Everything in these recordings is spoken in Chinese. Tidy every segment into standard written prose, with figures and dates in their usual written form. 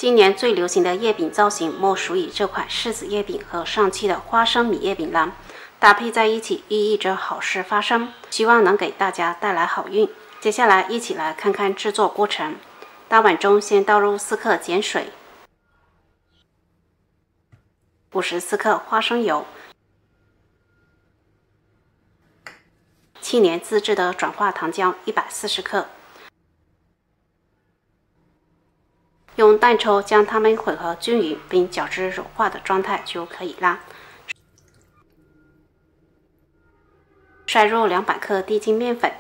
今年最流行的月饼造型莫属于这款柿子月饼和上期的花生米月饼了，搭配在一起寓意着好事发生，希望能给大家带来好运。接下来一起来看看制作过程。大碗中先倒入4克碱水、54克花生油、7年自制的转化糖浆140克。用蛋抽将它们混合均匀，并搅至融化的状态就可以啦。筛入200克低筋面粉，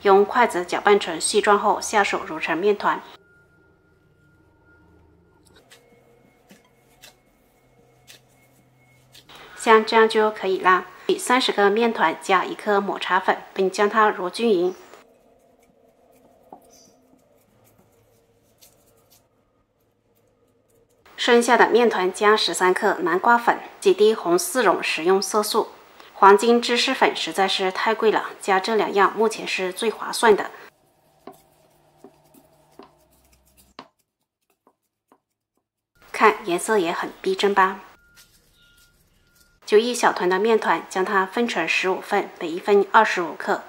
用筷子搅拌成细状后，下手揉成面团。像这样就可以啦。30克面团加1克抹茶粉，并将它揉均匀。剩下的面团加13克南瓜粉，几滴红丝绒食用色素。黄金芝士粉实在是太贵了，加这2样目前是最划算的。看颜色也很逼真吧？就一小团的面团，将它分成15份，每一份25克。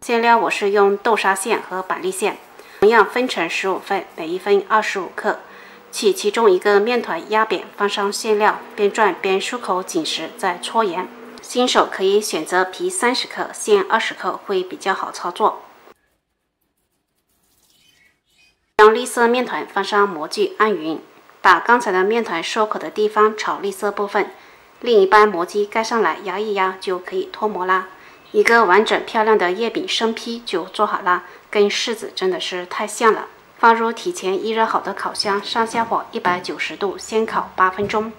馅料我是用豆沙馅和板栗馅，同样分成15份，每一份25克。取其中一个面团压扁，放上馅料，边转边漱口紧实，再搓盐。新手可以选择皮30克、馅20克，会比较好操作。将绿色面团放上模具按匀，把刚才的面团收口的地方炒绿色部分，另一半模具盖上来压一压就可以脱模啦。一个完整漂亮的月饼生坯就做好啦，跟柿子真的是太像了。放入提前预热好的烤箱，上下火190度，先烤8分钟。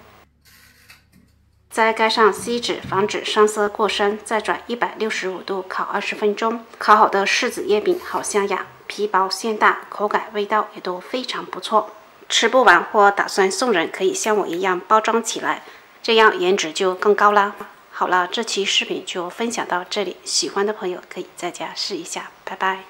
再盖上锡纸，防止上色过深，再转165度烤20分钟。烤好的柿子月饼好香呀，皮薄馅大，口感味道也都非常不错。吃不完或打算送人，可以像我一样包装起来，这样颜值就更高啦。好了，这期视频就分享到这里，喜欢的朋友可以在家试一下，拜拜。